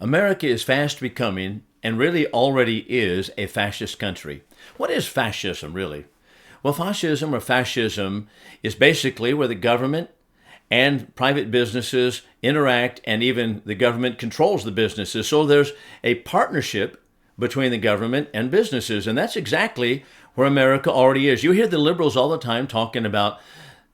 America is fast becoming, and really already is, a fascist country. What is fascism, really? Well, fascism is basically where the government and private businesses interact, and even the government controls the businesses. So there's a partnership between the government and businesses, and that's exactly where America already is. You hear the liberals all the time talking about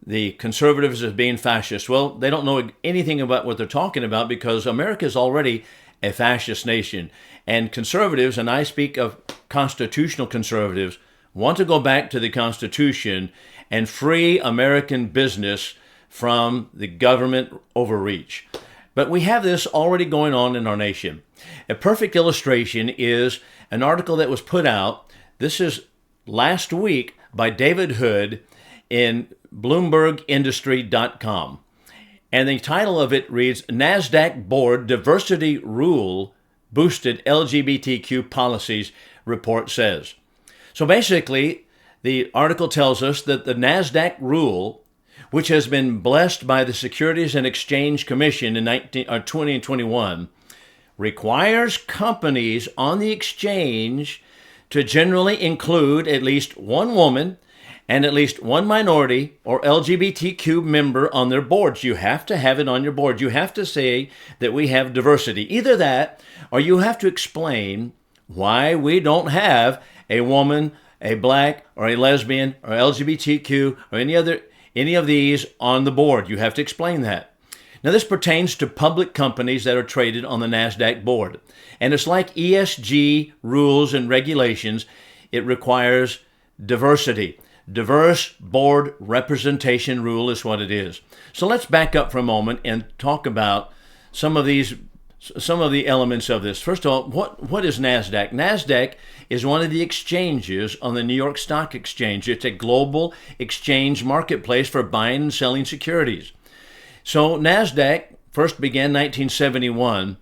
the conservatives as being fascist. Well, they don't know anything about what they're talking about, because America is already a fascist nation. And conservatives, and I speak of constitutional conservatives, want to go back to the Constitution and free American business from the government overreach. But we have this already going on in our nation. A perfect illustration is an article that was put out, this is last week, by David Hood in BloombergIndustry.com. And the title of it reads, NASDAQ Board Diversity Rule Boosted LGBTQ Policies, report says. So basically, the article tells us that the NASDAQ rule, which has been blessed by the Securities and Exchange Commission in 2021, requires companies on the exchange to generally include at least one woman and at least one minority or LGBTQ member on their boards. You have to have it on your board. You have to say that we have diversity. Either that, or you have to explain why we don't have a woman, a black, or a lesbian, or LGBTQ, or any of these on the board. You have to explain that. Now, this pertains to public companies that are traded on the NASDAQ board. And it's like ESG rules and regulations. It requires diversity. Diverse board representation rule is what it is. So let's back up for a moment and talk about some of the elements of this. First of all, what is NASDAQ? NASDAQ is one of the exchanges on the New York Stock Exchange. It's a global exchange marketplace for buying and selling securities. So NASDAQ first began in 1971,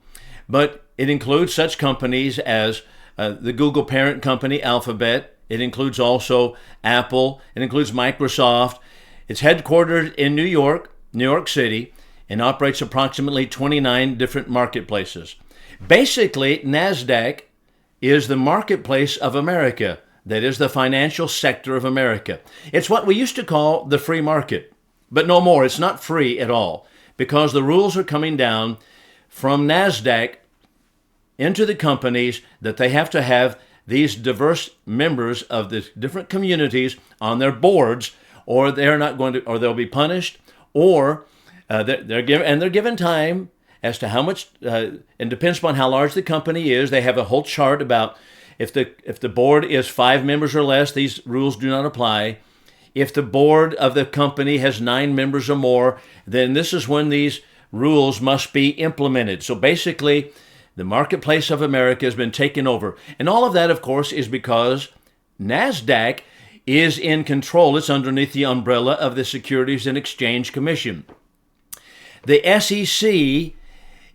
but it includes such companies as the Google parent company, Alphabet. It includes also Apple. It includes Microsoft. It's headquartered in New York City, and operates approximately 29 different marketplaces. Basically, NASDAQ is the marketplace of America. That is the financial sector of America. It's what we used to call the free market, but no more. It's not free at all, because the rules are coming down from NASDAQ into the companies that they have to have these diverse members of the different communities on their boards, or they're not going to, or they'll be punished, or they're given time as to how much, and depends upon how large the company is. They have a whole chart about if the board is 5 members or less, these rules do not apply. If the board of the company has 9 members or more, then this is when these rules must be implemented. So basically, the marketplace of America has been taken over. And all of that, of course, is because NASDAQ is in control. It's underneath the umbrella of the Securities and Exchange Commission. The SEC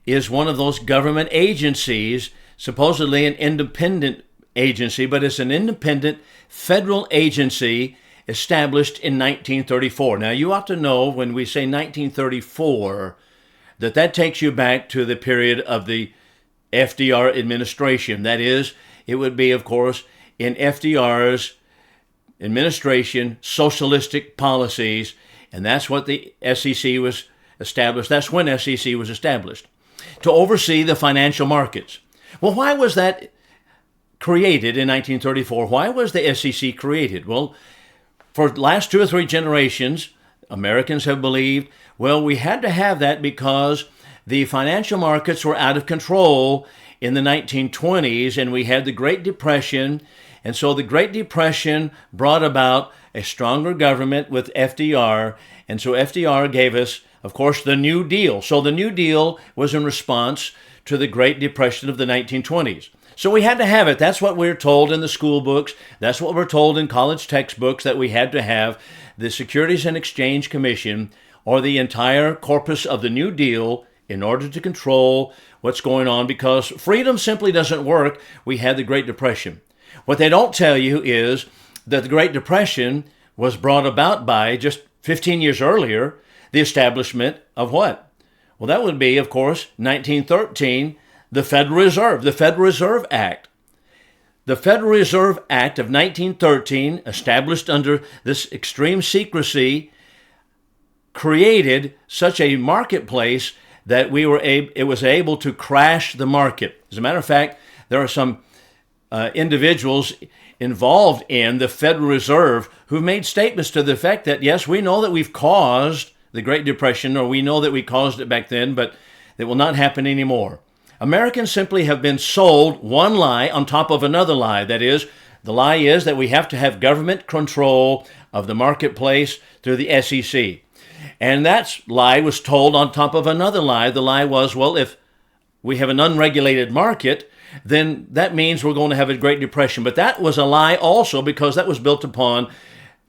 is one of those government agencies, supposedly an independent agency, but it's an independent federal agency established in 1934. Now, you ought to know when we say 1934 that takes you back to the period of the FDR administration. That is, it would be, of course, in FDR's administration, socialistic policies, and that's what the SEC was established. That's when SEC was established, to oversee the financial markets. Well, why was that created in 1934? Why was the SEC created? Well, for the last 2 or 3 generations, Americans have believed, well, we had to have that because the financial markets were out of control in the 1920s, and we had the Great Depression. And so the Great Depression brought about a stronger government with FDR. And so FDR gave us, of course, the New Deal. So the New Deal was in response to the Great Depression of the 1920s. So we had to have it. That's what we're told in the school books. That's what we're told in college textbooks, that we had to have the Securities and Exchange Commission, or the entire corpus of the New Deal, in order to control what's going on, because freedom simply doesn't work. We had the Great Depression. What they don't tell you is that the Great Depression was brought about by, just 15 years earlier, the establishment of what? Well, that would be, of course, 1913, The Federal Reserve, the Federal Reserve Act. The Federal Reserve Act of 1913, established under this extreme secrecy, created such a marketplace that it was able to crash the market. As a matter of fact, there are some individuals involved in the Federal Reserve who made statements to the effect that, yes, we know that we've caused the Great Depression, or we know that we caused it back then, but it will not happen anymore. Americans simply have been sold one lie on top of another lie. That is, the lie is that we have to have government control of the marketplace through the SEC. And that lie was told on top of another lie. The lie was, well, if we have an unregulated market, then that means we're going to have a Great Depression. But that was a lie also, because that was built upon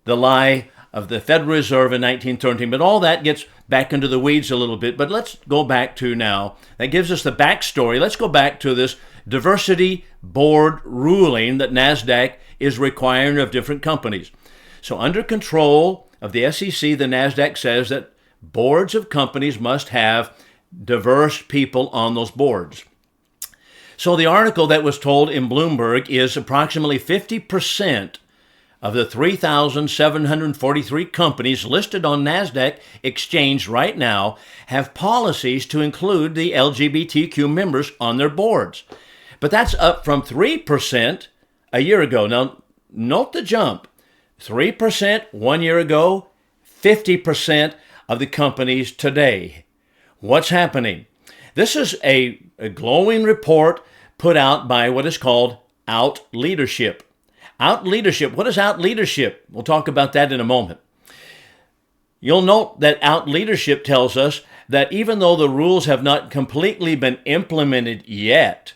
the lie of the Federal Reserve in 1913. But all that gets back into the weeds a little bit. But let's go back to now. That gives us the backstory. Let's go back to this diversity board ruling that NASDAQ is requiring of different companies. So under control of the SEC, the NASDAQ says that boards of companies must have diverse people on those boards. So the article that was told in Bloomberg is approximately 50% of the 3,743 companies listed on NASDAQ exchange right now have policies to include the LGBTQ members on their boards. But that's up from 3% a year ago. Now, note the jump. 3% 1 year ago, 50% of the companies today. What's happening? This is a glowing report put out by what is called Out Leadership. Out Leadership. What is Out Leadership? We'll talk about that in a moment. You'll note that Out Leadership tells us that even though the rules have not completely been implemented yet,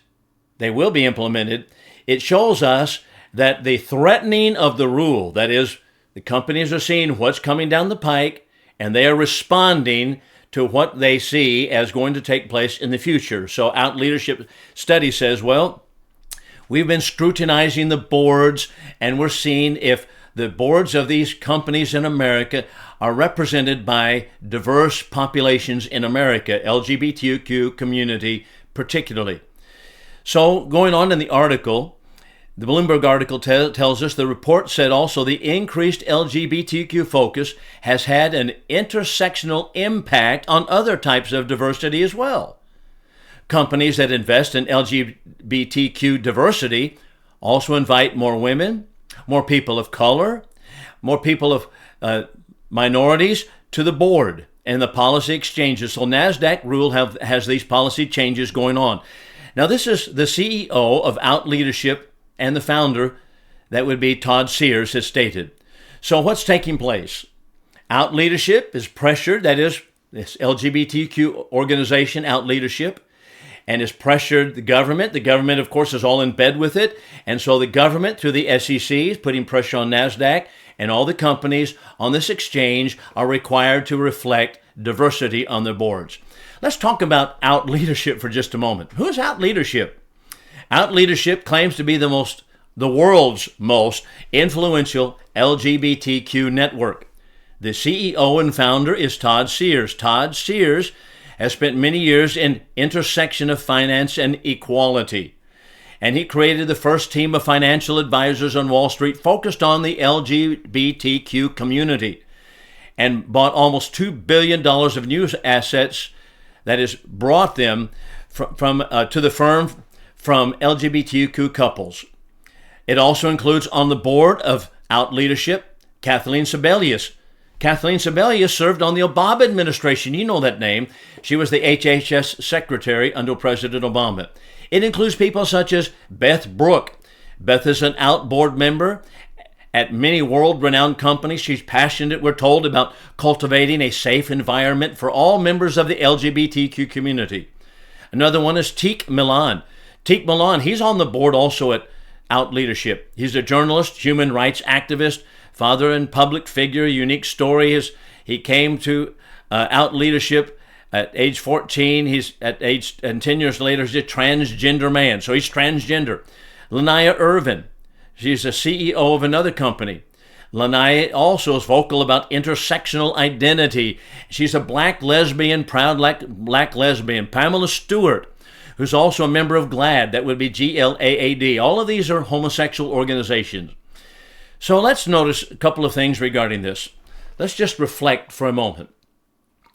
they will be implemented. It shows us that the threatening of the rule, that is, the companies are seeing what's coming down the pike, and they are responding to what they see as going to take place in the future. So Out Leadership study says, well, we've been scrutinizing the boards, and we're seeing if the boards of these companies in America are represented by diverse populations in America, LGBTQ community particularly. So going on in the article, the Bloomberg article tells us the report said also the increased LGBTQ focus has had an intersectional impact on other types of diversity as well. Companies that invest in LGBTQ diversity also invite more women, more people of color, more people of minorities to the board and the policy exchanges. So NASDAQ rule has these policy changes going on. Now this is the CEO of Out Leadership, and the founder, that would be Todd Sears, has stated. So what's taking place? Out Leadership is pressured, that is, this LGBTQ organization, Out Leadership, and has pressured the government. The government, of course, is all in bed with it. And so the government, through the SEC, is putting pressure on NASDAQ, and all the companies on this exchange are required to reflect diversity on their boards. Let's talk about Out Leadership for just a moment. Who is Out Leadership? Out Leadership claims to be the world's most influential LGBTQ network. The CEO and founder is Todd Sears. Todd Sears has spent many years in intersection of finance and equality. And he created the first team of financial advisors on Wall Street focused on the LGBTQ community, and bought almost $2 billion of new assets, that is, brought them to the firm from LGBTQ couples. It also includes on the board of Out Leadership, Kathleen Sebelius. Kathleen Sebelius served on the Obama administration. You know that name. She was the HHS secretary under President Obama. It includes people such as Beth Brooke. Beth is an Out board member at many world-renowned companies. She's passionate, we're told, about cultivating a safe environment for all members of the LGBTQ community. Another one is Teek Milan. Teek Milan, he's on the board also at Out Leadership. He's a journalist, human rights activist, father and public figure. Unique story is he came to Out Leadership at age 14. And 10 years later, he's a transgender man. So he's transgender. Lanaya Irvin, she's a CEO of another company. Lanaya also is vocal about intersectional identity. She's a black lesbian, proud black lesbian. Pamela Stewart, who's also a member of GLAAD. That would be GLAAD. All of these are homosexual organizations. So let's notice a couple of things regarding this. Let's just reflect for a moment.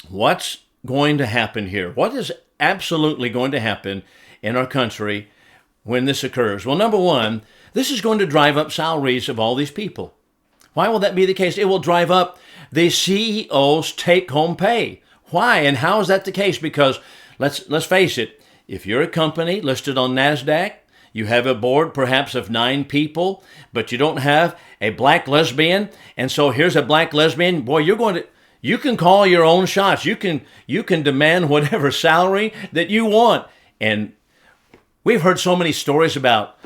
What's going to happen here? What is absolutely going to happen in our country when this occurs? Well, number one, this is going to drive up salaries of all these people. Why will that be the case? It will drive up the CEO's take-home pay. Why and how is that the case? Because let's face it, if you're a company listed on NASDAQ, you have a board perhaps of 9 people, but you don't have a black lesbian, and so here's a black lesbian. Boy, you can call your own shots. You can demand whatever salary that you want. And we've heard so many stories about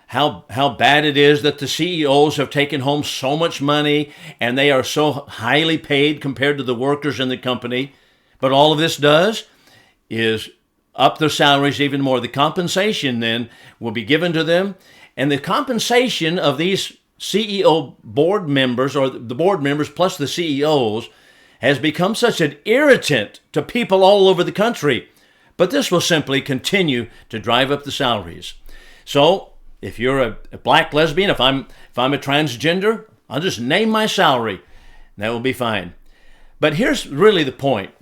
how bad it is that the CEOs have taken home so much money and they are so highly paid compared to the workers in the company. But all of this does is up their salaries even more. The compensation then will be given to them, and the compensation of these CEO board members, or the board members plus the CEOs, has become such an irritant to people all over the country. But this will simply continue to drive up the salaries. So if you're a black lesbian, if I'm a transgender, I'll just name my salary, and that will be fine. But here's really the point.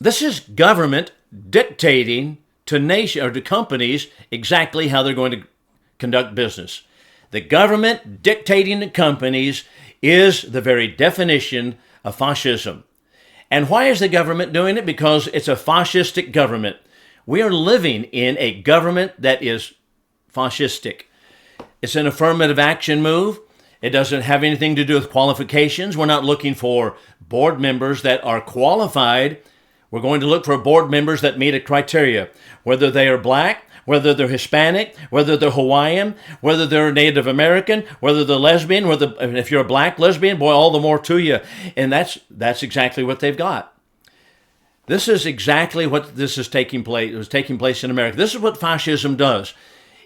This is government dictating to nation or to companies exactly how they're going to conduct business. The government dictating to companies is the very definition of fascism. And why is the government doing it? Because it's a fascistic government. We are living in a government that is fascistic. It's an affirmative action move. It doesn't have anything to do with qualifications. We're not looking for board members that are qualified. We're going to look for board members that meet a criteria, whether they are black, whether they're Hispanic, whether they're Hawaiian, whether they're Native American, whether they're lesbian, if you're a black lesbian, boy, all the more to you. And that's exactly what they've got. This is exactly what this is taking place in America. This is what fascism does.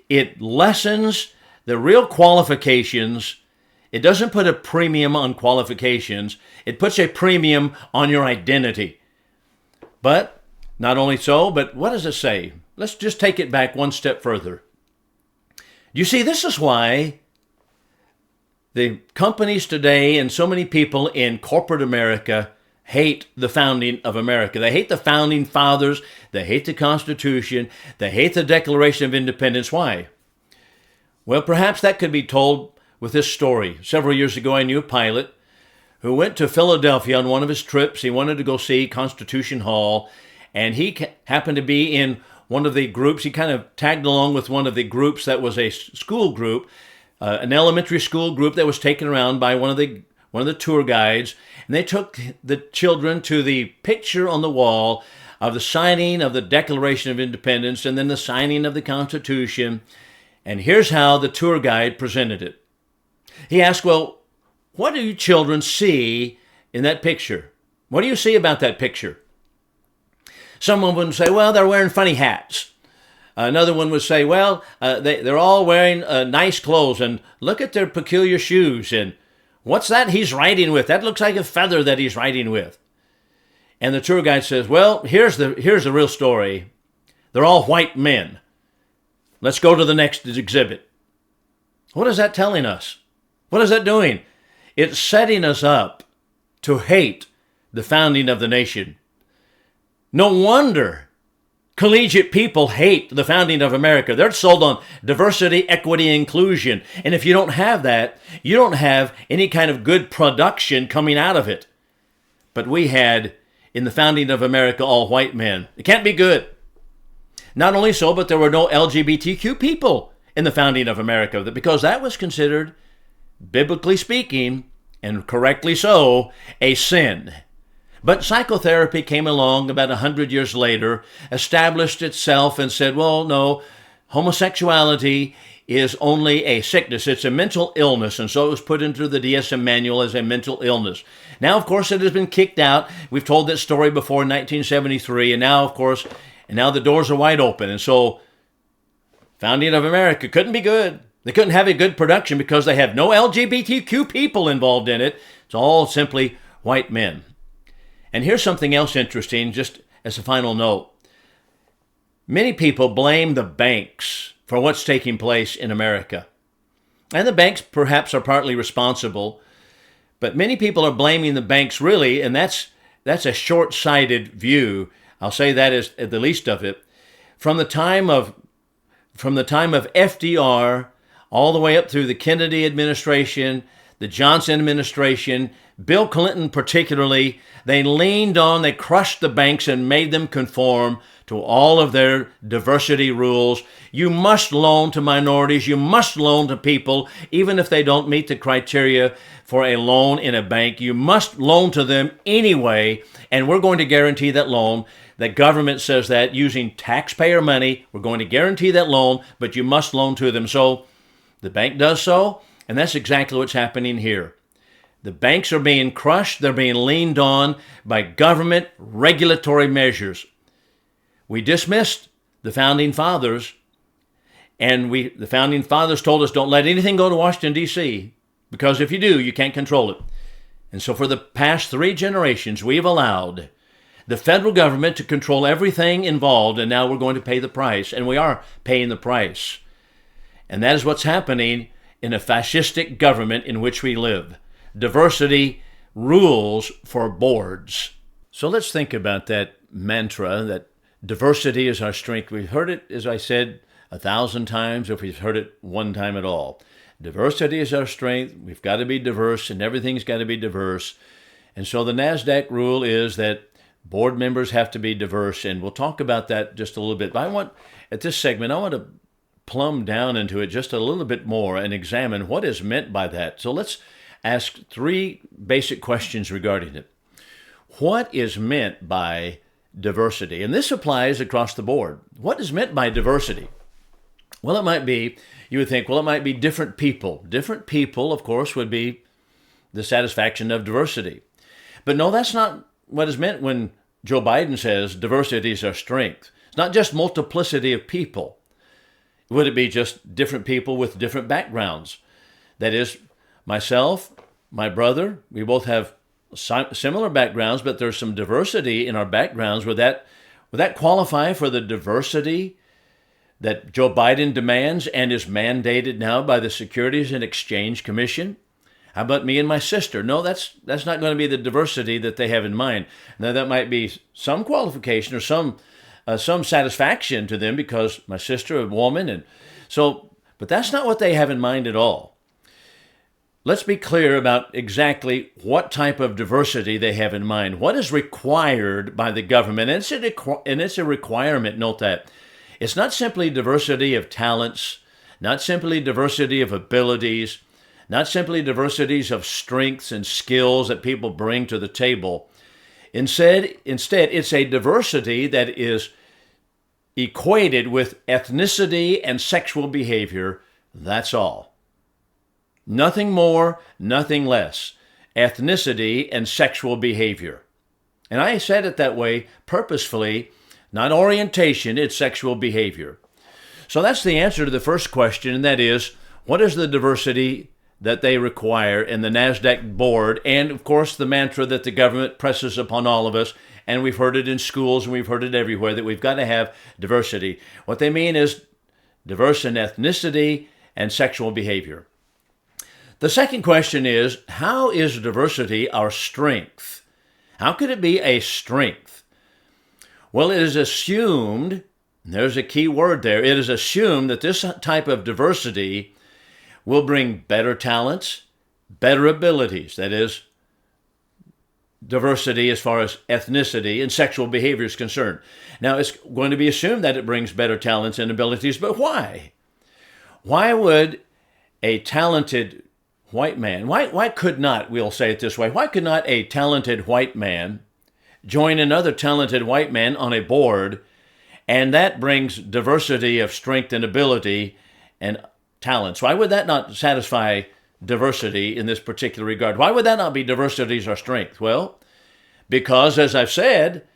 It lessens the real qualifications. It doesn't put a premium on qualifications. It puts a premium on your identity. But not only so, but what does it say? Let's just take it back one step further. You see, this is why the companies today and so many people in corporate America hate the founding of America. They hate the founding fathers. They hate the Constitution. They hate the Declaration of Independence. Why? Well, perhaps that could be told with this story. Several years ago, I knew a pilot who went to Philadelphia on one of his trips. He wanted to go see Constitution Hall, and he happened to be in one of the groups. He kind of tagged along with one of the groups that was a school group, an elementary school group that was taken around by one of the tour guides, and they took the children to the picture on the wall of the signing of the Declaration of Independence and then the signing of the Constitution. And here's how the tour guide presented it. He asked, well, what do you children see in that picture? What do you see about that picture? Someone would say, well, they're wearing funny hats. Another one would say, well, they're all wearing nice clothes, and look at their peculiar shoes, and what's that he's riding with? That looks like a feather that he's riding with. And the tour guide says, well, here's the real story. They're all white men. Let's go to the next exhibit. What is that telling us? What is that doing? It's setting us up to hate the founding of the nation. No wonder collegiate people hate the founding of America. They're sold on diversity, equity, inclusion. And if you don't have that, you don't have any kind of good production coming out of it. But we had, in the founding of America, all white men. It can't be good. Not only so, but there were no LGBTQ people in the founding of America, because that was considered, biblically speaking, and correctly so, a sin. But psychotherapy came along about 100 years later, established itself and said, well, no, homosexuality is only a sickness. It's a mental illness. And so it was put into the DSM manual as a mental illness. Now, of course, it has been kicked out. We've told that story before in 1973. And now, of course, the doors are wide open. And so founding of America couldn't be good. They couldn't have a good production because they have no LGBTQ people involved in it. It's all simply white men. And here's something else interesting, just as a final note. Many people blame the banks for what's taking place in America. And the banks perhaps are partly responsible, but many people are blaming the banks really, and that's a short-sighted view. I'll say that is the least of it. From the time of FDR all the way up through the Kennedy administration, the Johnson administration, Bill Clinton particularly, they crushed the banks and made them conform to all of their diversity rules. You must loan to minorities. You must loan to people, even if they don't meet the criteria for a loan in a bank. You must loan to them anyway, and we're going to guarantee that loan. The government says that using taxpayer money, we're going to guarantee that loan, but you must loan to them. So the bank does so, and that's exactly what's happening here. The banks are being crushed. They're being leaned on by government regulatory measures. We dismissed the Founding Fathers, and the Founding Fathers told us don't let anything go to Washington, D.C., because if you do, you can't control it. And so for the past 3 generations, we've allowed the federal government to control everything involved, and now we're going to pay the price, and we are paying the price. And that is what's happening in a fascistic government in which we live. Diversity rules for boards. So let's think about that mantra that diversity is our strength. We've heard it, as I said, 1,000 times, if we've heard it one time at all. Diversity is our strength. We've got to be diverse, and everything's got to be diverse. And so the NASDAQ rule is that board members have to be diverse, and we'll talk about that just a little bit. But at this segment, I want to plumb down into it just a little bit more and examine what is meant by that. So let's ask 3 basic questions regarding it. What is meant by diversity? And this applies across the board. What is meant by diversity? Well, you would think, it might be different people. Different people, of course, would be the satisfaction of diversity. But no, that's not what is meant when Joe Biden says diversity is our strength. It's not just multiplicity of people. Would it be just different people with different backgrounds? That is, myself, my brother, we both have similar backgrounds, but there's some diversity in our backgrounds. Would that qualify for the diversity that Joe Biden demands and is mandated now by the Securities and Exchange Commission? How about me and my sister? No, that's not going to be the diversity that they have in mind. Now, that might be some qualification or some satisfaction to them because my sister, a woman, but that's not what they have in mind at all. Let's be clear about exactly what type of diversity they have in mind. What is required by the government? And it's a requirement, note that. It's not simply diversity of talents, not simply diversity of abilities, not simply diversities of strengths and skills that people bring to the table. Instead, it's a diversity that is equated with ethnicity and sexual behavior. That's all. Nothing more, nothing less. Ethnicity and sexual behavior. And I said it that way purposefully, not orientation, it's sexual behavior. So that's the answer to the first question, and that is, what is the diversity that they require in the NASDAQ board, and of course the mantra that the government presses upon all of us, and we've heard it in schools and we've heard it everywhere, that we've got to have diversity. What they mean is diverse in ethnicity and sexual behavior. The second question is, how is diversity our strength? How could it be a strength? Well, it is assumed, and there's a key word there, it is assumed that this type of diversity will bring better talents, better abilities. That is, diversity as far as ethnicity and sexual behavior is concerned. Now, it's going to be assumed that it brings better talents and abilities, but why? Why would a talented white man, why could not, we'll say it this way, why could not a talented white man join another talented white man on a board, and that brings diversity of strength and ability and talents? Why would that not satisfy diversity in this particular regard? Why would that not be diversity as our strength? Well, because, as I've said,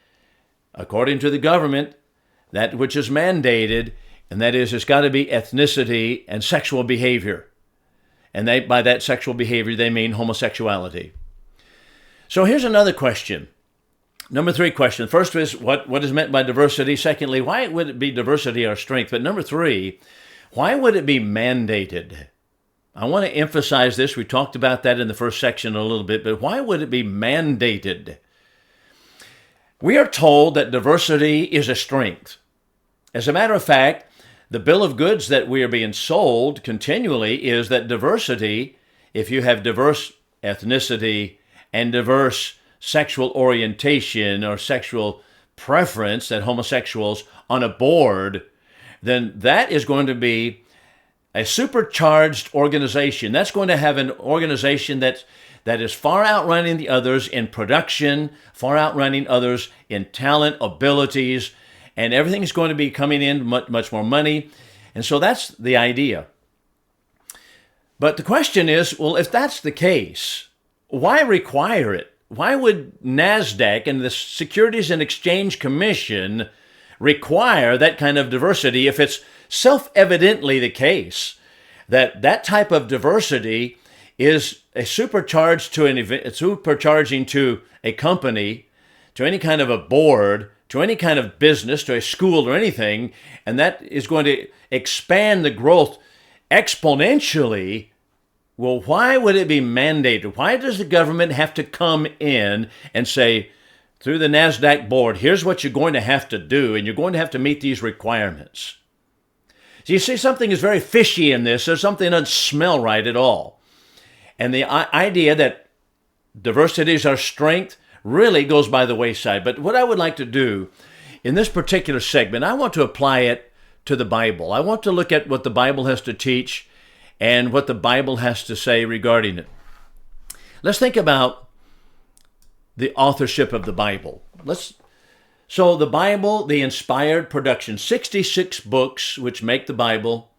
according to the government, that which is mandated, and that is, it's got to be ethnicity and sexual behavior. And by that sexual behavior, they mean homosexuality. So here's another question. Number three question. First is what is meant by diversity? Secondly, why would it be diversity our strength? But number three, why would it be mandated? I want to emphasize this. We talked about that in the first section a little bit, but why would it be mandated? We are told that diversity is a strength. As a matter of fact, the bill of goods that we are being sold continually is that diversity, if you have diverse ethnicity and diverse sexual orientation or sexual preference, that homosexuals on a board, then that is going to be a supercharged organization. That's going to have an organization that is far outrunning the others in production, far outrunning others in talent, abilities, and everything's going to be coming in much more money. And so that's the idea. But the question is, well, if that's the case, why require it? Why would NASDAQ and the Securities and Exchange Commission require that kind of diversity if it's self-evidently the case that that type of diversity is a supercharging to a company, to any kind of a board, to any kind of business, to a school or anything, and that is going to expand the growth exponentially? Well, why would it be mandated? Why does the government have to come in and say, through the NASDAQ board, here's what you're going to have to do, and you're going to have to meet these requirements? So you see, something is very fishy in this. There's something that doesn't smell right at all. And the idea that diversity is our strength really goes by the wayside. But what I would like to do in this particular segment, I want to apply it to the Bible. I want to look at what the Bible has to teach and what the Bible has to say regarding it. Let's think about the authorship of the Bible. So the Bible, the inspired production, 66 books which make the Bible,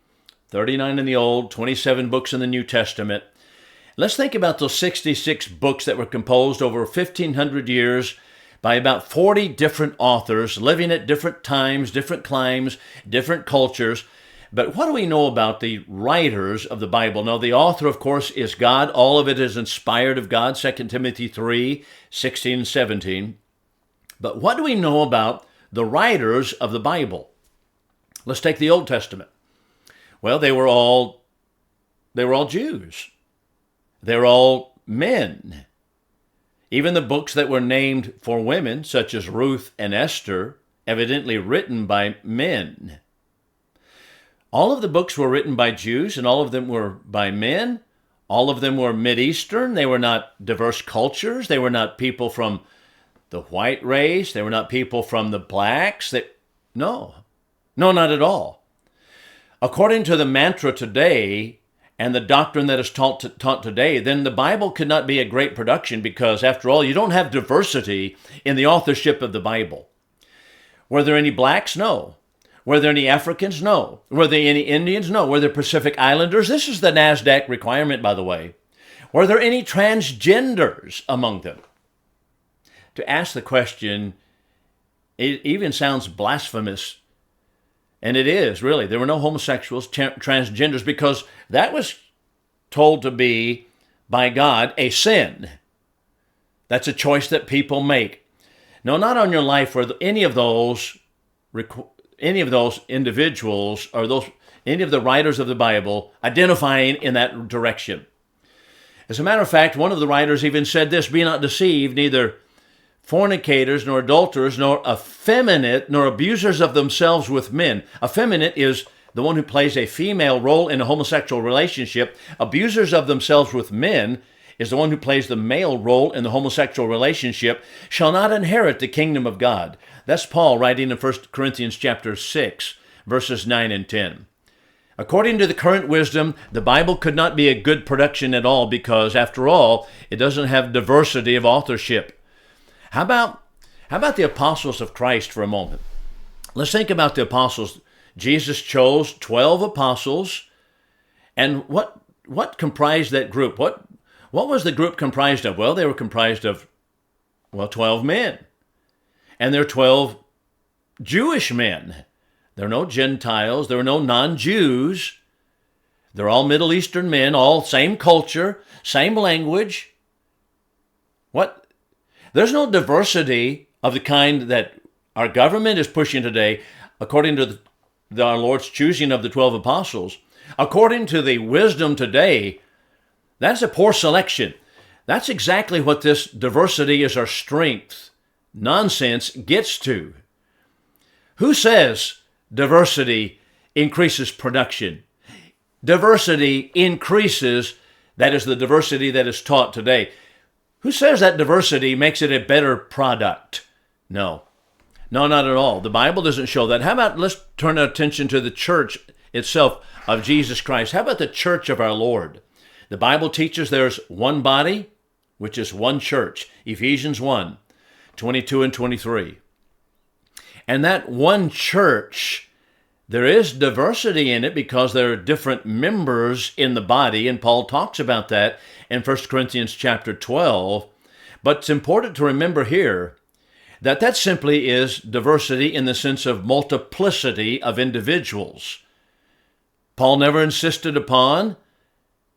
39 in the Old, 27 books in the New Testament. Let's think about those 66 books that were composed over 1,500 years by about 40 different authors living at different times, different climes, different cultures. But what do we know about the writers of the Bible? Now, the author, of course, is God. All of it is inspired of God, 2 Timothy 3, 16 and 17. But what do we know about the writers of the Bible? Let's take the Old Testament. Well, they were all Jews. They were all men. Even the books that were named for women, such as Ruth and Esther, evidently written by men. All of the books were written by Jews, and all of them were by men. All of them were Mideastern. They were not diverse cultures. They were not people from the white race. They were not people from the blacks. No, not at all. According to the mantra today and the doctrine that is taught today, then the Bible could not be a great production because, after all, you don't have diversity in the authorship of the Bible. Were there any blacks? No. Were there any Africans? No. Were there any Indians? No. Were there Pacific Islanders? This is the NASDAQ requirement, by the way. Were there any transgenders among them? To ask the question, it even sounds blasphemous. And it is, really. There were no homosexuals, transgenders, because that was told to be, by God, a sin. That's a choice that people make. No, not on your life were any of those individuals or any of the writers of the Bible identifying in that direction. As a matter of fact, one of the writers even said this: "Be not deceived, neither fornicators, nor adulterers, nor effeminate, nor abusers of themselves with men." Effeminate is the one who plays a female role in a homosexual relationship. Abusers of themselves with men is the one who plays the male role in the homosexual relationship, shall not inherit the kingdom of God. That's Paul writing in 1 Corinthians chapter 6, verses 9 and 10. According to the current wisdom, the Bible could not be a good production at all because, after all, it doesn't have diversity of authorship. How about the apostles of Christ for a moment? Let's think about the apostles. Jesus chose 12 apostles, and what comprised that group? What was the group comprised of? Well, they were comprised of 12 men, and they're 12 Jewish men. There are no Gentiles. There are no non-Jews. They're all Middle Eastern men, all same culture, same language. There's no diversity of the kind that our government is pushing today, according to our Lord's choosing of the 12 apostles, according to the wisdom today, that's a poor selection. That's exactly what this diversity is our strength nonsense gets to. Who says diversity increases production? Diversity increases, that is the diversity that is taught today. Who says that diversity makes it a better product? No. No, not at all. The Bible doesn't show that. How about let's turn our attention to the church itself of Jesus Christ. How about the church of our Lord? The Bible teaches there's one body, which is one church. Ephesians 1, 22 and 23. And that one church, there is diversity in it because there are different members in the body, and Paul talks about that in 1 Corinthians chapter 12. But it's important to remember here that simply is diversity in the sense of multiplicity of individuals. Paul never insisted upon,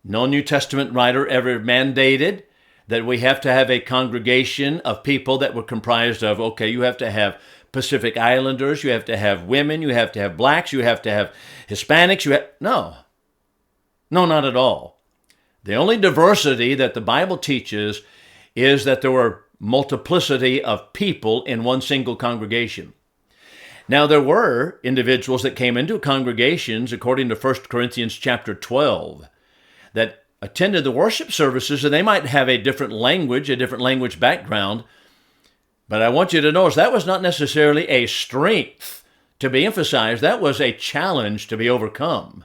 no New Testament writer ever mandated, that we have to have a congregation of people that were comprised of, okay, you have to have Pacific Islanders, you have to have women, you have to have blacks, you have to have Hispanics, no, not at all. The only diversity that the Bible teaches is that there were multiplicity of people in one single congregation. Now, there were individuals that came into congregations, according to 1 Corinthians chapter 12, that attended the worship services, and they might have a different language background. But I want you to notice that was not necessarily a strength to be emphasized. That was a challenge to be overcome.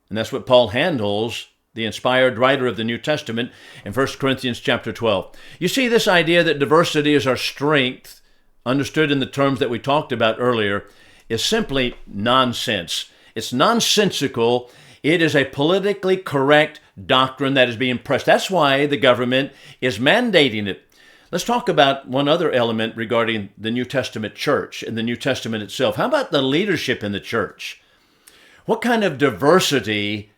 And that's what Paul handles, the inspired writer of the New Testament, in 1 Corinthians chapter 12. You see, this idea that diversity is our strength, understood in the terms that we talked about earlier, is simply nonsense. It's nonsensical. It is a politically correct doctrine that is being pressed. That's why the government is mandating it. Let's talk about one other element regarding the New Testament church and the New Testament itself. How about the leadership in the church? What kind of diversity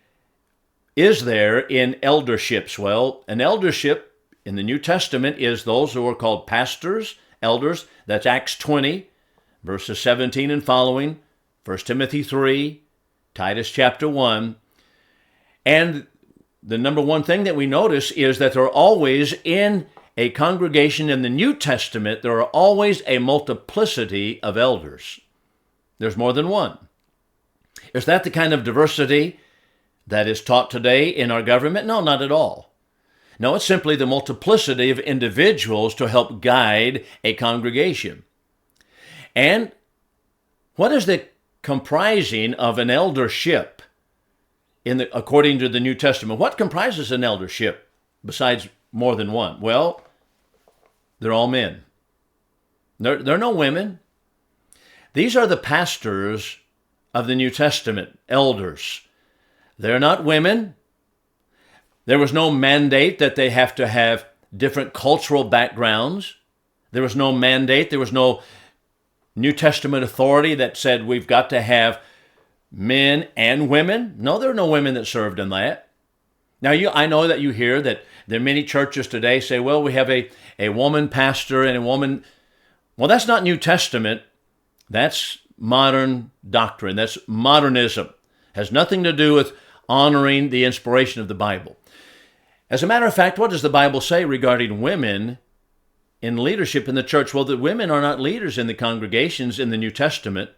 is there in elderships? Well, an eldership in the New Testament is those who are called pastors, elders. That's Acts 20, verses 17 and following, 1 Timothy 3, Titus chapter 1. And the number one thing that we notice is that there are always in a congregation in the New Testament, there are always a multiplicity of elders. There's more than one. Is that the kind of diversity that is taught today in our government? No, not at all. No, it's simply the multiplicity of individuals to help guide a congregation. And what is the comprising of an eldership according to the New Testament? What comprises an eldership besides more than one? Well, they're all men. There are no women. These are the pastors of the New Testament, elders. They're not women. There was no mandate that they have to have different cultural backgrounds. There was no mandate. There was no New Testament authority that said we've got to have men and women. No, there are no women that served in that. Now, I know that you hear that there are many churches today say, well, we have a woman pastor and a woman. Well, that's not New Testament. That's modern doctrine. That's modernism. Has nothing to do with honoring the inspiration of the Bible. As a matter of fact, what does the Bible say regarding women in leadership in the church? Well, the women are not leaders in the congregations in the New Testament.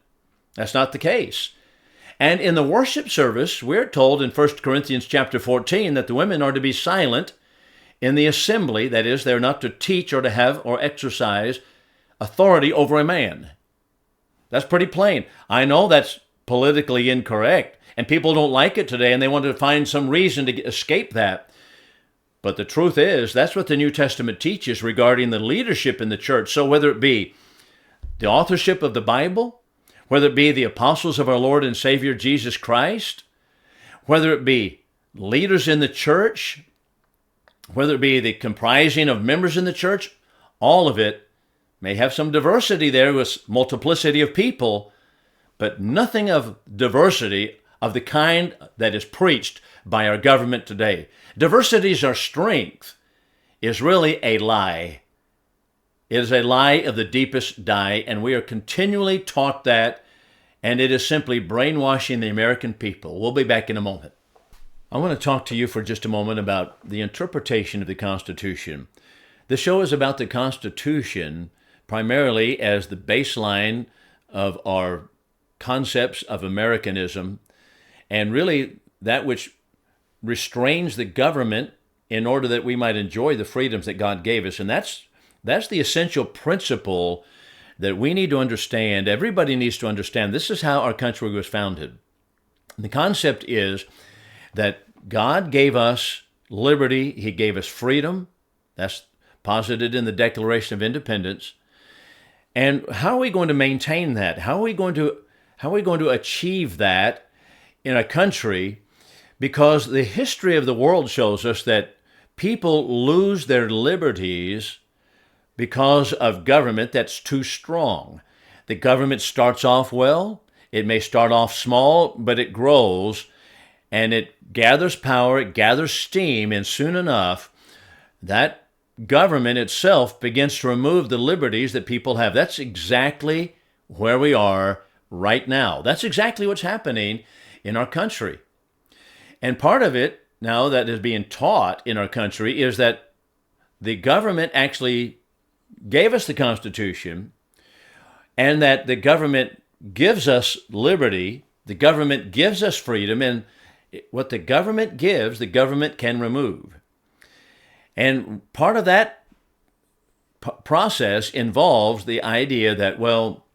That's not the case. And in the worship service, we're told in 1 Corinthians chapter 14 that the women are to be silent in the assembly. That is, they're not to teach or to have or exercise authority over a man. That's pretty plain. I know that's politically incorrect, and people don't like it today, and they want to find some reason to escape that. But the truth is, that's what the New Testament teaches regarding the leadership in the church. So whether it be the authorship of the Bible, whether it be the apostles of our Lord and Savior Jesus Christ, whether it be leaders in the church, whether it be the comprising of members in the church, all of it may have some diversity there with multiplicity of people, but nothing of diversity of the kind that is preached by our government today. Diversity is our strength is really a lie. It is a lie of the deepest dye, and we are continually taught that, and it is simply brainwashing the American people. We'll be back in a moment. I want to talk to you for just a moment about the interpretation of the Constitution. The show is about the Constitution primarily as the baseline of our concepts of Americanism, and really that which restrains the government in order that we might enjoy the freedoms that God gave us. And that's the essential principle that we need to understand. Everybody needs to understand. This is how our country was founded. The concept is that God gave us liberty. He gave us freedom. That's posited in the Declaration of Independence. And how are we going to maintain that? How are we going to achieve that in a country? Because the history of the world shows us that people lose their liberties because of government that's too strong. The government starts off well. It may start off small, but it grows, and it gathers power, it gathers steam, and soon enough, that government itself begins to remove the liberties that people have. That's exactly where we are right now. That's exactly what's happening in our country. And part of it now that is being taught in our country is that the government actually gave us the Constitution, and that the government gives us liberty, the government gives us freedom, and what the government gives, the government can remove. And part of that process involves the idea that, well,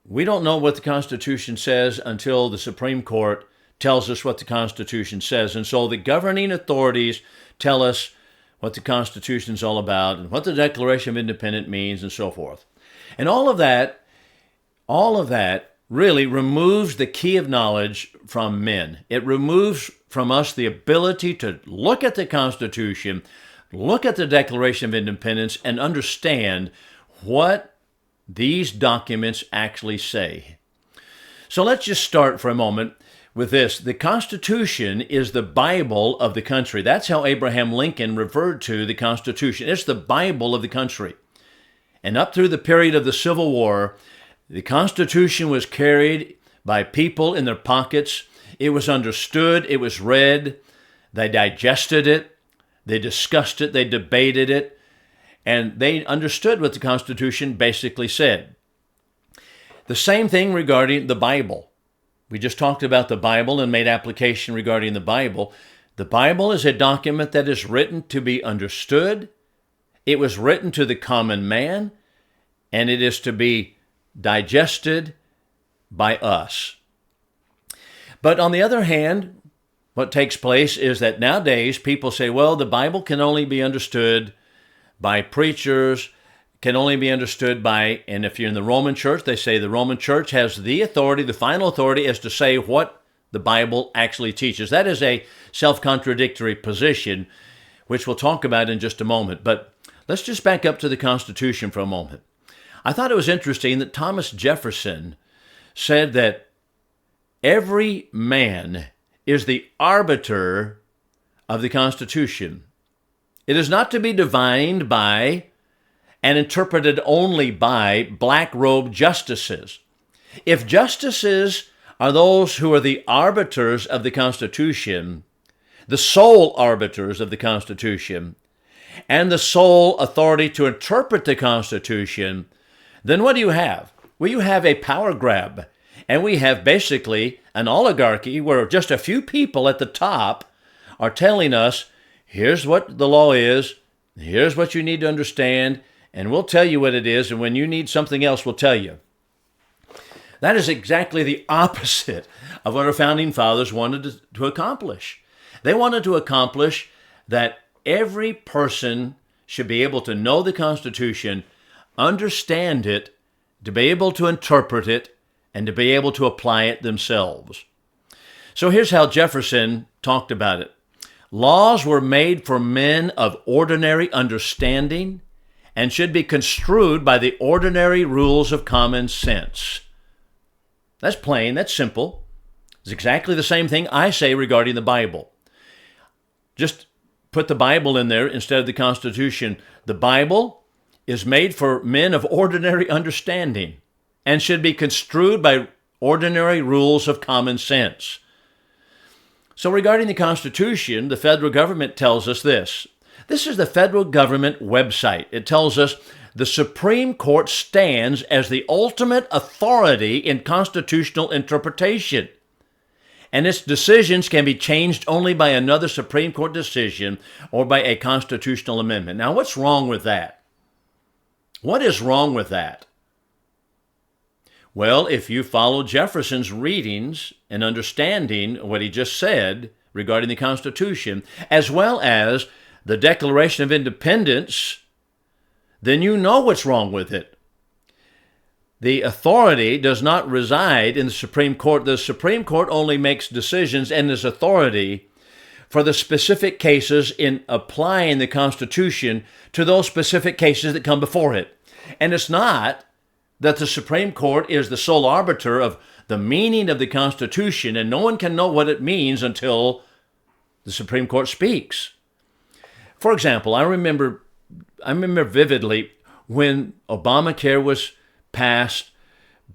we don't know what the Constitution says until the Supreme Court tells us what the Constitution says. And so the governing authorities tell us what the Constitution is all about and what the Declaration of Independence means and so forth. And all of that really removes the key of knowledge from men. It removes from us the ability to look at the Constitution, look at the Declaration of Independence, and understand what these documents actually say. So let's just start for a moment with this. The Constitution is the Bible of the country. That's how Abraham Lincoln referred to the Constitution. It's the Bible of the country. And up through the period of the Civil War, the Constitution was carried by people in their pockets. It was understood. It was read. They digested it. They discussed it. They debated it. And they understood what the Constitution basically said. The same thing regarding the Bible. We just talked about the Bible and made application regarding the Bible. The Bible is a document that is written to be understood. It was written to the common man, and it is to be digested by us. But on the other hand, what takes place is that nowadays people say, well, the Bible can only be understood by preachers, can only be understood by, and if you're in the Roman Church, they say the Roman Church has the authority, the final authority as to say what the Bible actually teaches. That is a self-contradictory position, which we'll talk about in just a moment. But let's just back up to the Constitution for a moment. I thought it was interesting that Thomas Jefferson said that every man is the arbiter of the Constitution. It is not to be divined by and interpreted only by black-robed justices. If justices are those who are the arbiters of the Constitution, the sole arbiters of the Constitution, and the sole authority to interpret the Constitution, then what do you have? Well, you have a power grab, and we have basically an oligarchy where just a few people at the top are telling us, here's what the law is, here's what you need to understand, and we'll tell you what it is, and when you need something else, we'll tell you. That is exactly the opposite of what our founding fathers wanted to accomplish. They wanted to accomplish that every person should be able to know the Constitution, understand it, to be able to interpret it, and to be able to apply it themselves. So here's how Jefferson talked about it. Laws were made for men of ordinary understanding and should be construed by the ordinary rules of common sense. That's plain, that's simple. It's exactly the same thing I say regarding the Bible. Just put the Bible in there instead of the Constitution. The Bible is made for men of ordinary understanding and should be construed by ordinary rules of common sense. So regarding the Constitution, the federal government tells us this. This is the federal government website. It tells us the Supreme Court stands as the ultimate authority in constitutional interpretation, and its decisions can be changed only by another Supreme Court decision or by a constitutional amendment. Now, what's wrong with that? What is wrong with that? Well, if you follow Jefferson's readings and understanding what he just said regarding the Constitution, as well as the Declaration of Independence, then you know what's wrong with it. The authority does not reside in the Supreme Court. The Supreme Court only makes decisions and is authority for the specific cases in applying the Constitution to those specific cases that come before it. And it's not that the Supreme Court is the sole arbiter of the meaning of the Constitution, and no one can know what it means until the Supreme Court speaks. For example, I remember vividly when Obamacare was passed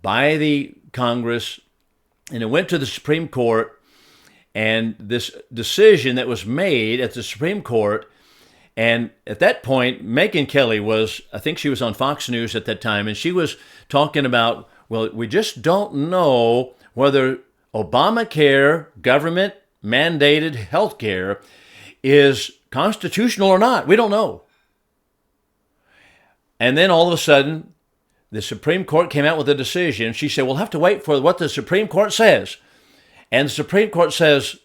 by the Congress, and it went to the Supreme Court, and this decision that was made at the Supreme Court, and at that point, Megyn Kelly was, I think she was on Fox News at that time, and she was talking about, well, we just don't know whether Obamacare, government-mandated health care, is constitutional or not. We don't know. And then all of a sudden, the Supreme Court came out with a decision. She said, we'll have to wait for what the Supreme Court says. And the Supreme Court says,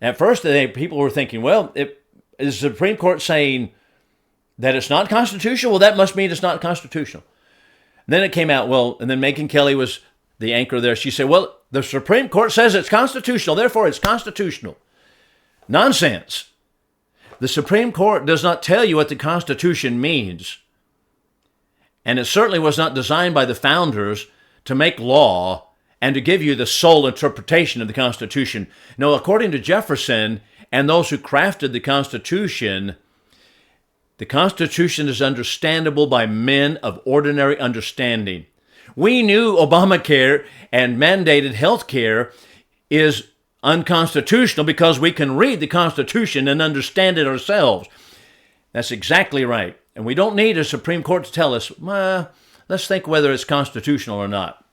at first, people were thinking, well, is the Supreme Court saying that it's not constitutional? Well, that must mean it's not constitutional. Then it came out, well, and then Megyn Kelly was the anchor there. She said, well, the Supreme Court says it's constitutional, therefore it's constitutional. Nonsense. The Supreme Court does not tell you what the Constitution means. And it certainly was not designed by the founders to make law and to give you the sole interpretation of the Constitution. No, according to Jefferson and those who crafted the Constitution is understandable by men of ordinary understanding. We knew Obamacare and mandated health care is unconstitutional because we can read the Constitution and understand it ourselves. That's exactly right. And we don't need a Supreme Court to tell us, let's think whether it's constitutional or not.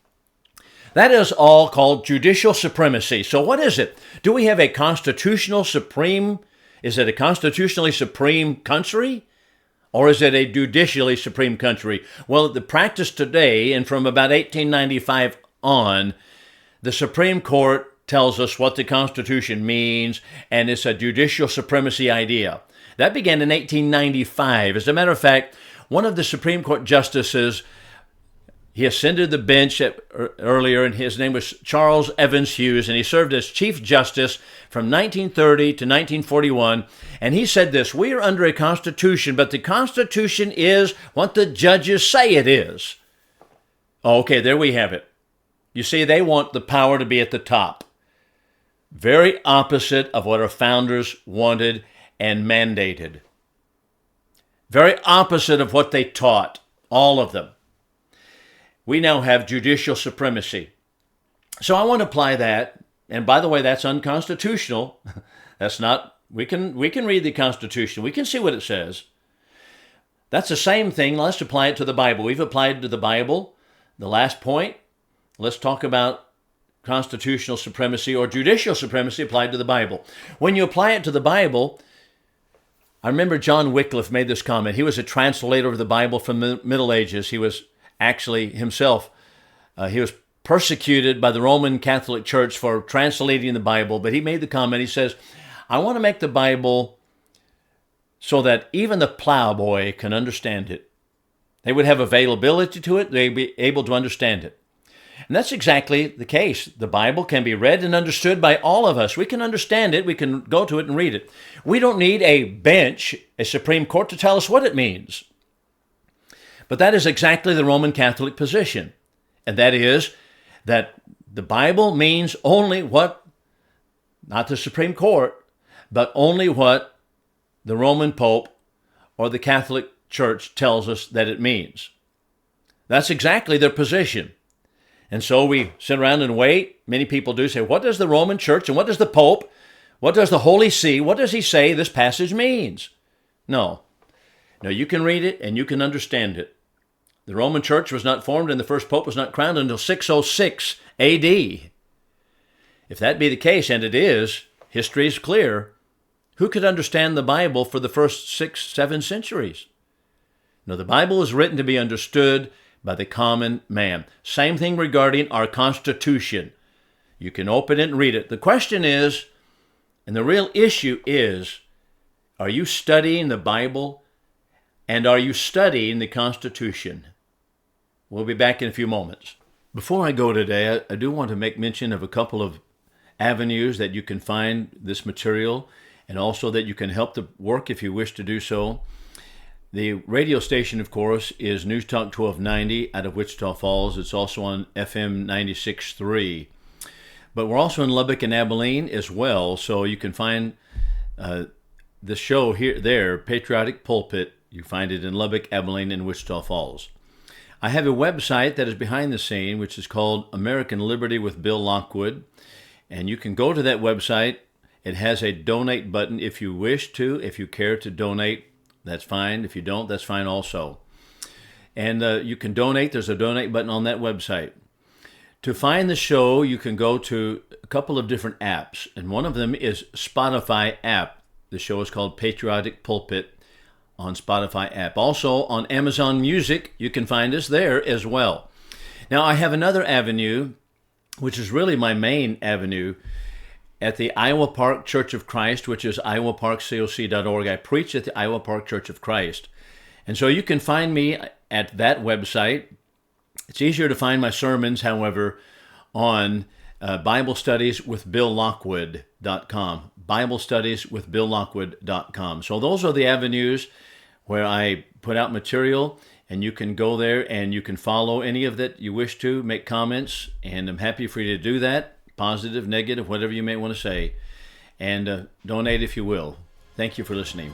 That is all called judicial supremacy. So what is it? Do we have a constitutional supreme? Is it a constitutionally supreme country? Or is it a judicially supreme country? Well, the practice today, and from about 1895 on, the Supreme Court tells us what the Constitution means, and it's a judicial supremacy idea. That began in 1895. As a matter of fact, one of the Supreme Court justices, he ascended the bench earlier, and his name was Charles Evans Hughes, and he served as Chief Justice from 1930 to 1941. And he said this, we are under a Constitution, but the Constitution is what the judges say it is. Okay, there we have it. You see, they want the power to be at the top. Very opposite of what our founders wanted and mandated. Very opposite of what they taught, all of them. We now have judicial supremacy. So I want to apply that, and by the way, that's unconstitutional. That's not, we can read the Constitution. We can see what it says. That's the same thing. Let's apply it to the Bible. We've applied it to the Bible. The last point, let's talk about constitutional supremacy or judicial supremacy applied to the Bible. When you apply it to the Bible, I remember John Wycliffe made this comment. He was a translator of the Bible from the Middle Ages. He was actually himself, he was persecuted by the Roman Catholic Church for translating the Bible, but he made the comment, he says, I want to make the Bible so that even the plowboy can understand it. They would have availability to it, they'd be able to understand it. And that's exactly the case. The Bible can be read and understood by all of us. We can understand it, we can go to it and read it. We don't need a bench, a Supreme Court to tell us what it means. But that is exactly the Roman Catholic position. And that is that the Bible means only what, not the Supreme Court, but only what the Roman Pope or the Catholic Church tells us that it means. That's exactly their position. And so we sit around and wait. Many people do say, what does the Roman Church and what does the Pope, what does the Holy See, what does he say this passage means? No. No, you can read it and you can understand it. The Roman Church was not formed and the first Pope was not crowned until 606 AD. If that be the case, and it is, history is clear, who could understand the Bible for the first 6-7 centuries? No, the Bible is written to be understood by the common man. Same thing regarding our Constitution. You can open it and read it. The question is, and the real issue is, are you studying the Bible and are you studying the Constitution? We'll be back in a few moments. Before I go today, I do want to make mention of a couple of avenues that you can find this material and also that you can help the work if you wish to do so. The radio station, of course, is News Talk 1290 out of Wichita Falls. It's also on FM 96.3. But we're also in Lubbock and Abilene as well, so you can find the show there, Patriotic Pulpit. You find it in Lubbock, Abilene, and Wichita Falls. I have a website that is behind the scene, which is called American Liberty with Bill Lockwood. And you can go to that website. It has a donate button if you wish to. If you care to donate, that's fine. If you don't, that's fine also. And you can donate. There's a donate button on that website. To find the show, you can go to a couple of different apps. And one of them is Spotify app. The show is called Patriotic Pulpit on Spotify app. Also on Amazon Music, you can find us there as well. Now, I have another avenue, which is really my main avenue, at the Iowa Park Church of Christ, which is iowaparkcoc.org. I preach at the Iowa Park Church of Christ. And so you can find me at that website. It's easier to find my sermons, however, on BibleStudiesWithBillLockwood.com. BibleStudiesWithBillLockwood.com. So those are the avenues where I put out material, and you can go there and you can follow any of that you wish to, make comments, and I'm happy for you to do that, positive, negative, whatever you may want to say, and donate if you will. Thank you for listening.